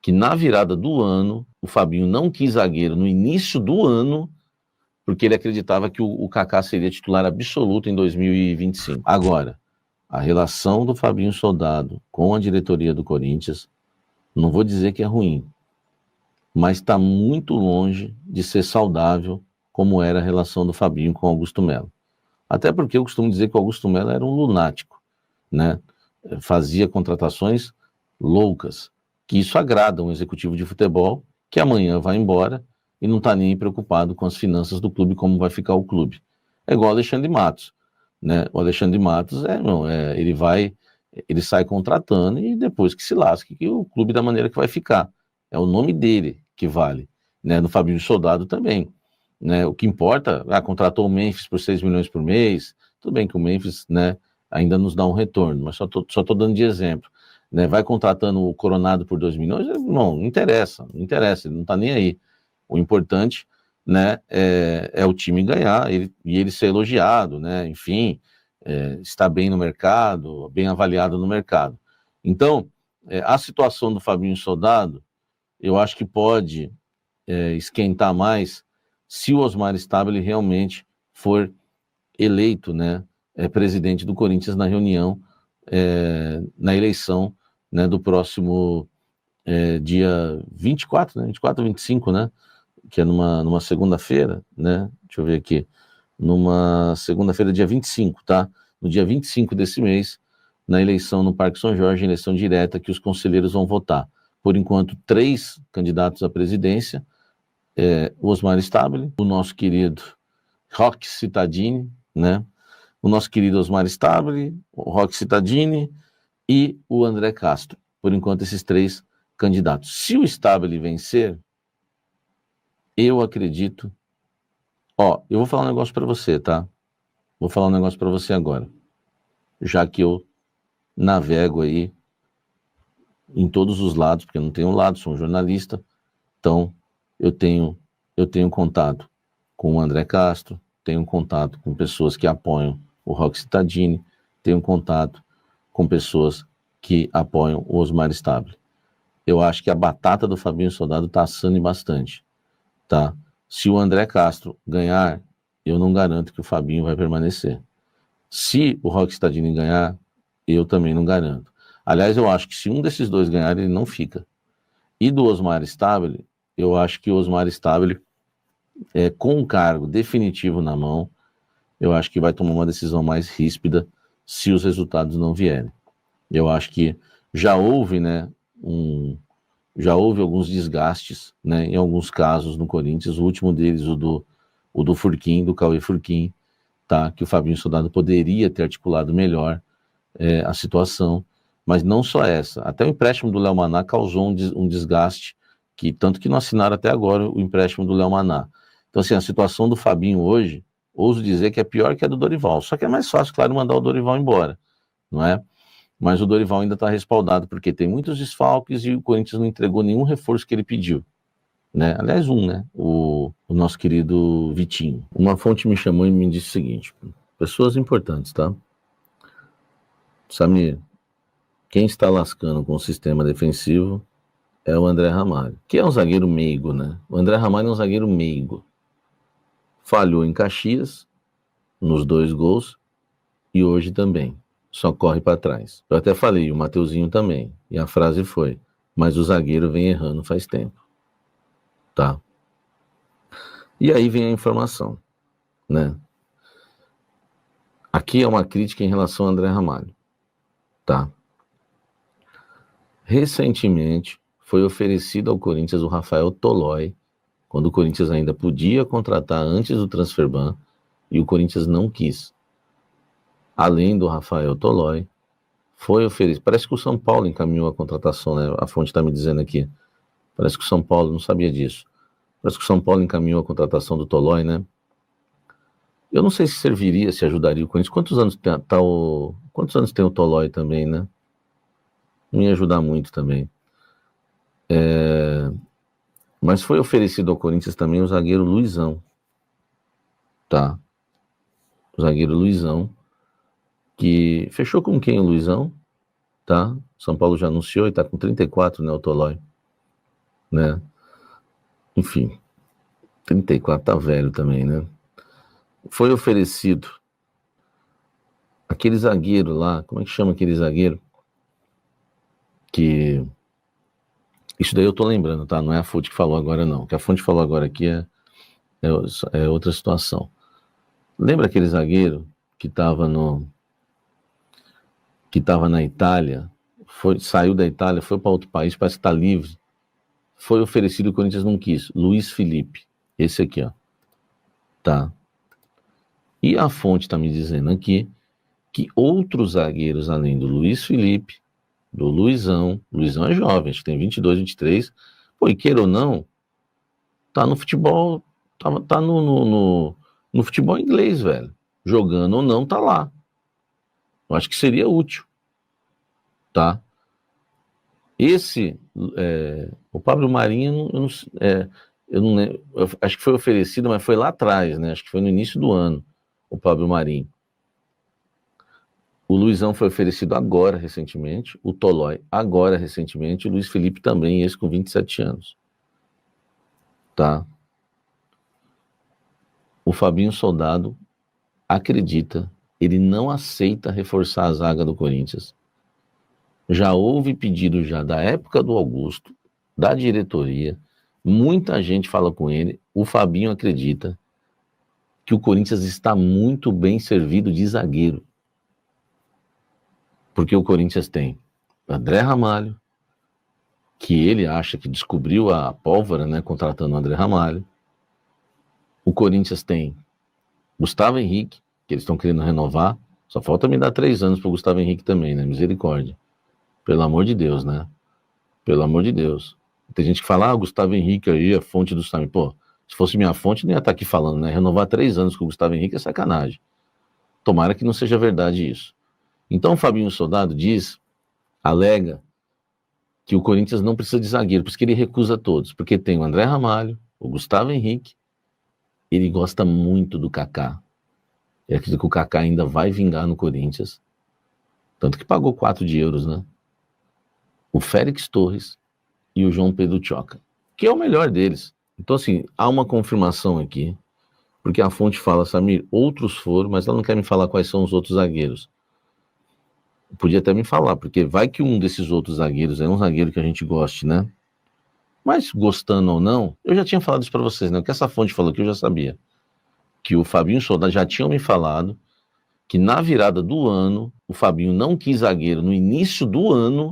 que na virada do ano, o Fabinho não quis zagueiro no início do ano, porque ele acreditava que o Kaká seria titular absoluto em 2025. Agora, a relação do Fabinho Soldado com a diretoria do Corinthians, não vou dizer que é ruim, mas está muito longe de ser saudável como era a relação do Fabinho com o Augusto Melo. Até porque eu costumo dizer que o Augusto Melo era um lunático, né? Fazia contratações loucas, que isso agrada um executivo de futebol que amanhã vai embora e não está nem preocupado com as finanças do clube, como vai ficar o clube. É igual o Alexandre Matos, né? O Alexandre Matos, ele sai contratando e depois que se lasque, que o clube da maneira que vai ficar. É o nome dele que vale, né? No Fabinho Soldado também, né? O que importa, contratou o Memphis por 6 milhões por mês, tudo bem que o Memphis, né, ainda nos dá um retorno, mas só tô dando de exemplo, né? Vai contratando o Coronado por 2 milhões, não interessa, ele não está nem aí. O importante, né, é o time ganhar e ele ser elogiado, né? Enfim, está bem no mercado, bem avaliado no mercado. Então, a situação do Fabinho Soldado, eu acho que pode esquentar mais se o Osmar Stabile realmente for eleito, né, presidente do Corinthians na reunião, na eleição, né, do próximo dia 24, né, 24 ou 25, né, que é numa segunda-feira, né, deixa eu ver aqui, numa segunda-feira, dia 25, tá? No dia 25 desse mês, na eleição no Parque São Jorge, eleição direta, que os conselheiros vão votar. Por enquanto, 3 candidatos à presidência, o Osmar Stabile, o nosso querido Roque Cittadini, né? O nosso querido Osmar Stabile, o Roque Cittadini e o André Castro. Por enquanto, esses 3 candidatos. Se o Stabile vencer, eu acredito... eu vou falar um negócio para você, tá? Vou falar um negócio para você agora. Já que eu navego aí em todos os lados, porque eu não tenho um lado, sou um jornalista, então eu tenho contato com o André Castro, tenho contato com pessoas que apoiam o Roque Cittadini, tenho contato com pessoas que apoiam o Osmar Stabile. Eu acho que a batata do Fabinho Soldado está assando bastante, tá? Se o André Castro ganhar, eu não garanto que o Fabinho vai permanecer. Se o Roque Cittadini ganhar, eu também não garanto. Aliás, eu acho que se um desses 2 ganhar, ele não fica. E do Osmar Stabile, eu acho que o Osmar Stabile, com um cargo definitivo na mão, eu acho que vai tomar uma decisão mais ríspida se os resultados não vierem. Eu acho que já houve, né, já houve alguns desgastes, né, em alguns casos no Corinthians, o último deles, o do Furquim, do Cauê Furquim, tá, que o Fabinho Soldado poderia ter articulado melhor a situação, mas não só essa, até o empréstimo do Léo Maná causou um desgaste, que tanto que não assinaram até agora o empréstimo do Léo Maná. Então, assim, a situação do Fabinho hoje, ouso dizer que é pior que a do Dorival, só que é mais fácil, claro, mandar o Dorival embora, não é? Mas o Dorival ainda está respaldado, porque tem muitos desfalques e o Corinthians não entregou nenhum reforço que ele pediu, né? Aliás, né? O nosso querido Vitinho. Uma fonte me chamou e me disse o seguinte, pessoas importantes, tá? Samir, quem está lascando com o sistema defensivo é o André Ramalho, que é um zagueiro meigo, né? O André Ramalho é um zagueiro meigo. Falhou em Caxias, nos 2 gols, e hoje também. Só corre para trás. Eu até falei, o Mateuzinho também. E a frase foi, mas o zagueiro vem errando faz tempo. Tá? E aí vem a informação, né? Aqui é uma crítica em relação ao André Ramalho. Tá? Recentemente foi oferecido ao Corinthians o Rafael Tolói, quando o Corinthians ainda podia contratar antes do transferban, e o Corinthians não quis. Além do Rafael Tolói, foi oferecido. Parece que o São Paulo encaminhou a contratação, né? A fonte está me dizendo aqui. Parece que o São Paulo, não sabia disso. Parece que o São Paulo encaminhou a contratação do Tolói, né? Eu não sei se serviria, se ajudaria o Corinthians. Quantos anos tem o Tolói também, né? Não ia ajudar muito também. Mas foi oferecido ao Corinthians também o zagueiro Luizão. Tá? O zagueiro Luizão, que fechou com quem o Luizão? Tá? São Paulo já anunciou e tá com 34, né, o Tolói. né? Enfim, 34 tá velho também, né? Foi oferecido aquele zagueiro lá, como é que chama aquele zagueiro? Que... Isso daí eu tô lembrando, tá? Não é a fonte que falou agora, não. O que a fonte falou agora aqui é outra situação. Lembra aquele zagueiro que estava na Itália, saiu da Itália, foi para outro país, parece que está livre, foi oferecido e o Corinthians não quis. Luiz Felipe, esse aqui, ó. Tá. E a fonte está me dizendo aqui que outros zagueiros, além do Luiz Felipe, do Luizão é jovem, acho que tem 22, 23, pô, e queira ou não, tá no futebol, tá no futebol inglês, velho. Jogando ou não, tá lá. Eu acho que seria útil, tá? O Pablo Marinho, eu não lembro, acho que foi oferecido, mas foi lá atrás, né? Acho que foi no início do ano, o Pablo Marinho. O Luizão foi oferecido agora, recentemente, o Tolói agora, recentemente, o Luiz Felipe também, esse com 27 anos. Tá? O Fabinho Soldado acredita, ele não aceita reforçar a zaga do Corinthians. Já houve pedido já da época do Augusto, da diretoria, muita gente fala com ele, o Fabinho acredita que o Corinthians está muito bem servido de zagueiro. Porque o Corinthians tem André Ramalho, que ele acha que descobriu a pólvora, né, contratando o André Ramalho. O Corinthians tem Gustavo Henrique, que eles estão querendo renovar. Só falta me dar 3 anos para o Gustavo Henrique também, né? Misericórdia. Pelo amor de Deus, né? Pelo amor de Deus. Tem gente que fala, Gustavo Henrique aí, a fonte do Sami. Pô, se fosse minha fonte, não ia estar aqui falando, né? Renovar 3 anos com o Gustavo Henrique é sacanagem. Tomara que não seja verdade isso. Então o Fabinho Soldado alega que o Corinthians não precisa de zagueiro, por isso que ele recusa todos, porque tem o André Ramalho, o Gustavo Henrique, ele gosta muito do Kaká. Ele acredita que o Kaká ainda vai vingar no Corinthians, tanto que pagou 4 de euros, né? O Félix Torres e o João Pedro Tchoca, que é o melhor deles. Então, assim, há uma confirmação aqui, porque a fonte fala, Samir, outros foram, mas ela não quer me falar quais são os outros zagueiros. Podia até me falar, porque vai que um desses outros zagueiros é um zagueiro que a gente goste, né? Mas gostando ou não, eu já tinha falado isso para vocês, né? O que essa fonte falou aqui eu já sabia. Que o Fabinho Soldado já tinha me falado que na virada do ano, o Fabinho não quis zagueiro no início do ano,